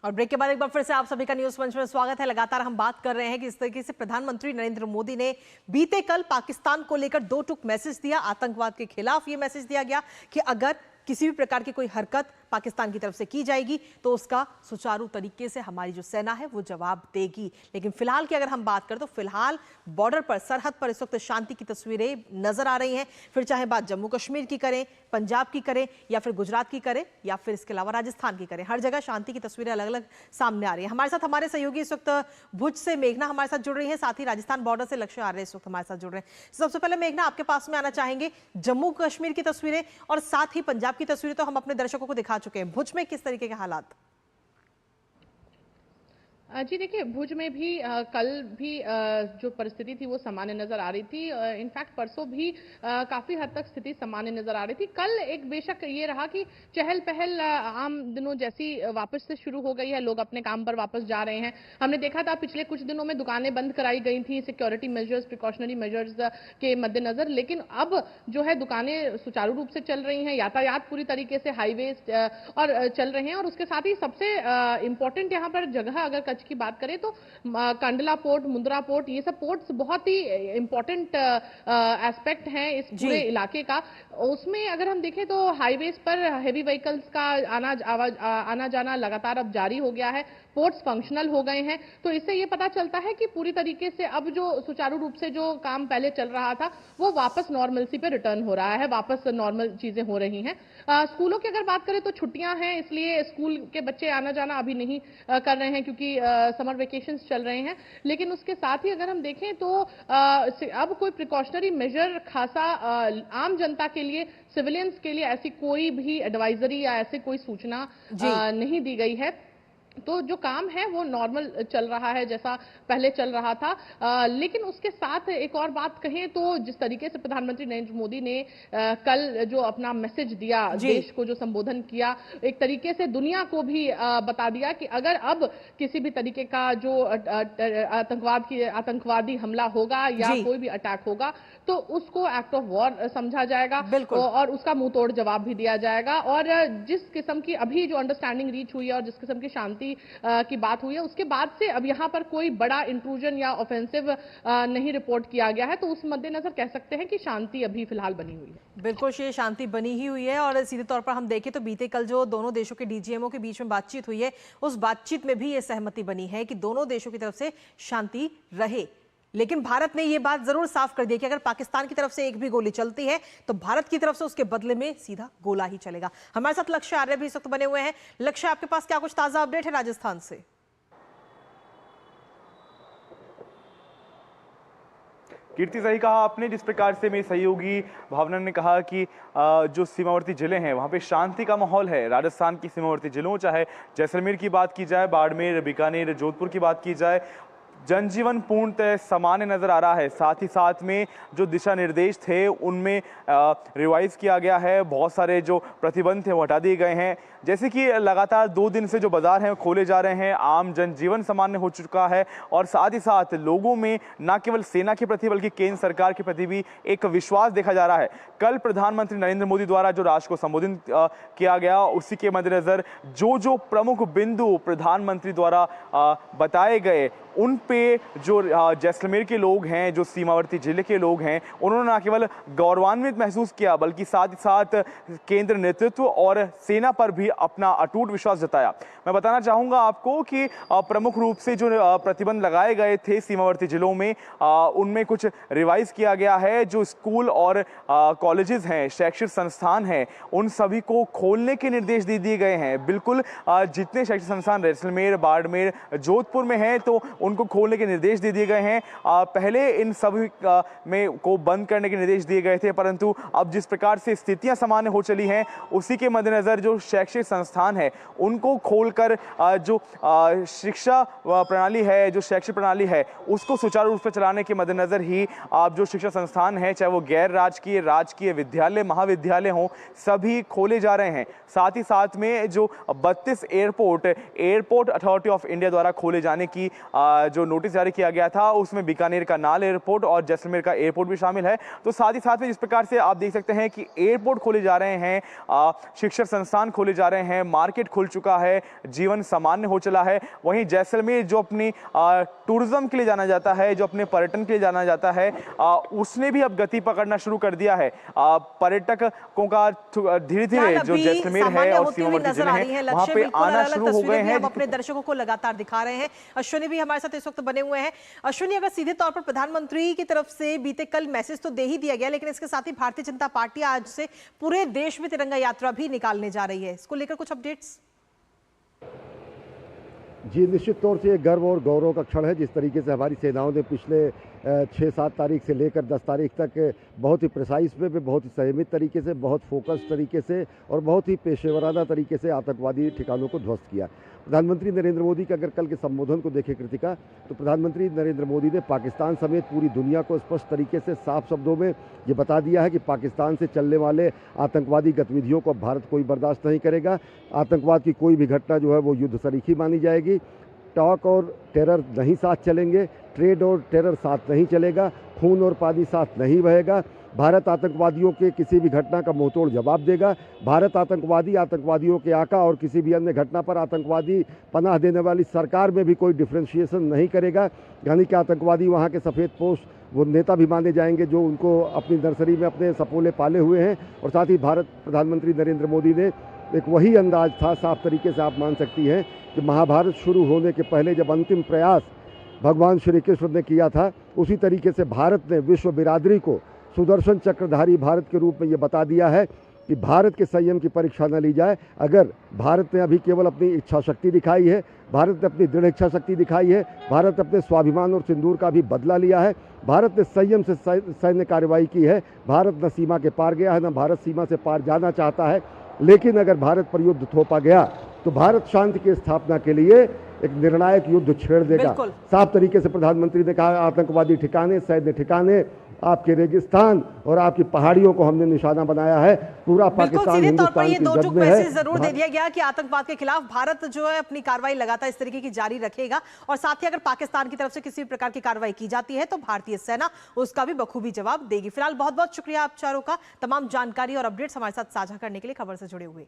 और ब्रेक के बाद एक बार फिर से आप सभी का न्यूज मंच में स्वागत है। लगातार हम बात कर रहे हैं कि इस तरीके से प्रधानमंत्री नरेंद्र मोदी ने बीते कल पाकिस्तान को लेकर दो टूक मैसेज दिया। आतंकवाद के खिलाफ ये मैसेज दिया गया कि अगर किसी भी प्रकार की कोई हरकत पाकिस्तान की तरफ से की जाएगी तो उसका सुचारू तरीके से हमारी जो सेना है वो जवाब देगी। लेकिन फिलहाल की अगर हम बात करें तो फिलहाल बॉर्डर पर, सरहद पर इस वक्त शांति की तस्वीरें नजर आ रही हैं। फिर चाहे बात जम्मू कश्मीर की करें, पंजाब की करें या फिर गुजरात की करें या फिर इसके अलावा राजस्थान की करें, हर जगह शांति की तस्वीरें अलग अलग सामने आ रही है। हमारे साथ हमारे सहयोगी इस वक्त भुज से मेघना हमारे साथ जुड़ रही है, साथ ही राजस्थान बॉर्डर से लक्ष्य आर्य इस वक्त हमारे साथ जुड़ रहे हैं। सबसे पहले मेघना, आपके पास में आना चाहेंगे जम्मू कश्मीर की तस्वीरें और साथ ही पंजाब की तस्वीरें तो हम अपने दर्शकों को दिखा चुके हैं। भुज में किस तरीके के हालात? जी देखिए, भुज में भी कल भी जो परिस्थिति थी वो सामान्य नजर आ रही थी। इनफैक्ट परसों भी काफी हद तक स्थिति सामान्य नजर आ रही थी। कल एक बेशक ये रहा कि चहल पहल आम दिनों जैसी वापस से शुरू हो गई है, लोग अपने काम पर वापस जा रहे हैं। हमने देखा था पिछले कुछ दिनों में दुकानें बंद कराई गई थी सिक्योरिटी मेजर्स, प्रिकॉशनरी मेजर्स के मद्देनजर, लेकिन अब जो है दुकानें सुचारू रूप से चल रही हैं, यातायात पूरी तरीके से हाईवे और चल रहे हैं। और उसके साथ ही सबसे इंपॉर्टेंट यहाँ पर जगह अगर की बात करें तो कंडला पोर्ट, मुंद्रा पोर्ट, ये सब पोर्ट्स बहुत ही इंपॉर्टेंट एस्पेक्ट हैं इस पूरे इलाके का। उसमें अगर हम देखें तो हाईवेज पर हेवी व्हीकल्स का आना जाना लगातार अब जारी हो गया है, पोर्ट्स फंक्शनल हो गए हैं। तो इससे ये पता चलता है कि पूरी तरीके से अब जो सुचारू रूप से जो काम पहले चल रहा था वो वापस नॉर्मलसी पे रिटर्न हो रहा है, वापस नॉर्मल चीजें हो रही हैं। स्कूलों की अगर बात करें तो छुट्टियां हैं, इसलिए स्कूल के बच्चे आना जाना अभी नहीं कर रहे हैं क्योंकि समर वेकेशंस चल रहे हैं। लेकिन उसके साथ ही अगर हम देखें तो अब कोई प्रिकॉशनरी मेजर खासा आम जनता के लिए, सिविलियंस के लिए ऐसी कोई भी एडवाइजरी या ऐसे कोई सूचना नहीं दी गई है। तो जो काम है वो नॉर्मल चल रहा है जैसा पहले चल रहा था। लेकिन उसके साथ एक और बात कहें तो जिस तरीके से प्रधानमंत्री नरेंद्र मोदी ने कल जो अपना मैसेज दिया, देश को जो संबोधन किया, एक तरीके से दुनिया को भी बता दिया कि अगर अब किसी भी तरीके का जो आतंकवादी हमला होगा या कोई भी अटैक होगा तो उसको एक्ट ऑफ वॉर समझा जाएगा और उसका मुंह तोड़ जवाब भी दिया जाएगा। और जिस किस्म की अभी जो अंडरस्टैंडिंग रीच हुई है और जिस किस्म की शांति की बात हुई है उसके बाद से अब यहां पर कोई बड़ा इंट्रूजन या ऑफेंसिव नहीं रिपोर्ट किया गया है। तो उस मद्देनजर कह सकते हैं कि शांति अभी फिलहाल बनी हुई है। बिल्कुल, ये शांति बनी ही हुई है। और सीधे तौर पर हम देखें तो बीते कल जो दोनों देशों के डीजीएमओ के बीच में बातचीत हुई है, उस बातचीत में भी ये सहमति बनी है कि दोनों देशों की तरफ से शांति रहे। लेकिन भारत ने यह बात जरूर साफ कर दी कि अगर पाकिस्तान की तरफ से एक भी गोली चलती है तो भारत की तरफ से उसके बदले में सीधा गोला ही चलेगा। हमारे साथ लक्ष्य आर्य भी इस वक्त बने हुए हैं। लक्ष्य, आपके पास क्या कुछ ताजा अपडेट है राजस्थान से? कीर्ति, सही कहा आपने। जिस प्रकार से मेरी सहयोगी भावना ने कहा कि जो सीमावर्ती जिले हैं वहाँ पे शांति का माहौल है। राजस्थान की सीमावर्ती जिलों, चाहे जैसलमेर की बात की जाए, बाड़मेर, बीकानेर, जोधपुर की बात की जाए, जनजीवन पूर्णतः सामान्य नजर आ रहा है। साथ ही साथ में जो दिशा निर्देश थे उनमें रिवाइज किया गया है, बहुत सारे जो प्रतिबंध थे वो हटा दिए गए हैं। जैसे कि लगातार 2 दिन से जो बाजार हैं खोले जा रहे हैं, आम जनजीवन सामान्य हो चुका है और साथ ही साथ लोगों में न केवल सेना के प्रति बल्कि केंद्र सरकार के प्रति भी एक विश्वास देखा जा रहा है। कल प्रधानमंत्री नरेंद्र मोदी द्वारा जो राष्ट्र को संबोधित किया गया उसी के मद्देनजर जो प्रमुख बिंदु प्रधानमंत्री द्वारा बताए गए उन पे जो जैसलमेर के लोग हैं, जो सीमावर्ती जिले के लोग हैं, उन्होंने न केवल गौरवान्वित महसूस किया बल्कि साथ ही साथ केंद्र नेतृत्व और सेना पर भी अपना अटूट विश्वास जताया। मैं बताना चाहूंगा आपको कि प्रमुख रूप से जो प्रतिबंध लगाए गए थे सीमावर्ती जिलों में, उनमें कुछ रिवाइज किया गया है। जो स्कूल और कॉलेजेस हैं, शैक्षिक संस्थान हैं, उन सभी को खोलने के निर्देश दे दिए गए हैं। बिल्कुल जितने शैक्षिक संस्थान जैसलमेर, बाड़मेर, जोधपुर में हैं तो उनको खोलने के निर्देश दे दिए गए हैं। पहले इन सभी में को बंद करने के निर्देश दिए गए थे, परंतु अब जिस प्रकार से स्थितियां सामान्य हो चली हैं उसी के मद्देनजर जो शैक्षिक संस्थान है उनको खोलकर जो शिक्षा प्रणाली है, जो शैक्षिक प्रणाली है, उसको सुचारू रूप से चलाने के मद्देनजर ही आप जो शिक्षा संस्थान है, चाहे वो गैर राजकीय, राजकीय विद्यालय, महाविद्यालय हों, सभी खोले जा रहे हैं। साथ ही साथ में जो 32 एयरपोर्ट अथॉरिटी ऑफ इंडिया द्वारा खोले जाने की जो नोटिस जारी किया गया था उसमें बीकानेर का नाल एयरपोर्ट और जैसलमेर का एयरपोर्ट भी शामिल है। तो साथ ही साथ में जिस प्रकार से आप देख सकते हैं कि एयरपोर्ट खोले जा रहे हैं, शिक्षण संस्थान खोले जा रहे हैं, मार्केट खुल चुका है, जीवन सामान्य हो चला है। वहीं जैसलमेर जो अपनी टूरिज्म के लिए जाना जाता है, जो अपने पर्यटन के लिए जाना जाता है, उसने भी अब गति पकड़ना शुरू कर दिया है। पर्यटकों का धीरे धीरे जो जैसलमेर है और सीमावर्ती जिले हैं वहां पे आना शुरू हो गए हैं। हम अपने दर्शकों को लगातार दिखा रहे हैं। अश्विनी भी हमारे साथ इस वक्त बने हुए हैं। अश्विनी, अगर सीधे तौर पर प्रधानमंत्री की तरफ से बीते कल मैसेज तो दे ही दिया गया, लेकिन इसके साथ ही भारतीय जनता पार्टी आज से पूरे देश में तिरंगा यात्रा भी निकालने जा रही है, इसको लेकर कुछ अपडेट्स? जी, निश्चित तौर से ये गर्व और गौरव का क्षण है। जिस तरीके से हमारी सेनाओं ने पिछले 6-7 तारीख से लेकर 10 तारीख तक बहुत ही प्रिसाइज पे बहुत ही संयमित तरीके से, बहुत फोकस तरीके से और बहुत ही पेशेवराना तरीके से आतंकवादी ठिकानों को ध्वस्त किया। प्रधानमंत्री नरेंद्र मोदी के अगर कल के संबोधन को देखें कृतिका, तो प्रधानमंत्री नरेंद्र मोदी ने पाकिस्तान समेत पूरी दुनिया को स्पष्ट तरीके से साफ शब्दों में ये बता दिया है कि पाकिस्तान से चलने वाले आतंकवादी गतिविधियों को भारत कोई बर्दाश्त नहीं करेगा। आतंकवाद की कोई भी घटना जो है वो युद्ध सरीखी मानी जाएगी। टॉक और टेरर नहीं साथ चलेंगे, ट्रेड और टेरर साथ नहीं चलेगा, खून और पानी साथ नहीं बहेगा। भारत आतंकवादियों के किसी भी घटना का मुंहतोड़ जवाब देगा। भारत आतंकवादियों के आका और किसी भी अन्य घटना पर आतंकवादी पनाह देने वाली सरकार में भी कोई डिफ्रेंशिएशन नहीं करेगा। यानी कि आतंकवादी वहाँ के सफ़ेद पोश वो नेता भी माने जाएंगे जो उनको अपनी नर्सरी में अपने सपोले पाले हुए हैं। और साथ ही भारत प्रधानमंत्री नरेंद्र मोदी ने एक वही अंदाज था, साफ तरीके से आप मान सकती हैं कि महाभारत शुरू होने के पहले जब अंतिम प्रयास भगवान श्री कृष्ण ने किया था, उसी तरीके से भारत ने विश्व बिरादरी को सुदर्शन चक्रधारी भारत के रूप में ये बता दिया है कि भारत के संयम की परीक्षा न ली जाए। अगर भारत ने अभी केवल अपनी इच्छा शक्ति दिखाई है, भारत ने अपनी दृढ़ इच्छा शक्ति दिखाई है, भारत ने अपने स्वाभिमान और सिंदूर का भी बदला लिया है, भारत ने संयम से सैन्य कार्रवाई की है, भारत न सीमा के पार गया है, न भारत सीमा से पार जाना चाहता है। लेकिन अगर भारत पर युद्ध थोपा गया तो भारत शांति की स्थापना के लिए एक निर्णायक युद्ध छेड़ देगा। साफ तरीके से प्रधानमंत्री ने कहा, आतंकवादी ठिकाने, सैन्य ठिकाने, आपके रेगिस्तान और आपकी पहाड़ियों को हमने निशाना बनाया है। पूरा पाकिस्तान हिंदुस्तान की जद में है। जरूर दे दिया गया कि आतंकवाद के खिलाफ भारत जो है अपनी कार्रवाई लगातार इस तरीके की जारी रखेगा, और साथ ही अगर पाकिस्तान की तरफ से किसी प्रकार की कार्रवाई की जाती है तो भारतीय सेना उसका भी बखूबी जवाब देगी। फिलहाल बहुत बहुत शुक्रिया आप चारों का, तमाम जानकारी और अपडेट्स हमारे साथ साझा करने के लिए, खबर से जुड़े हुए।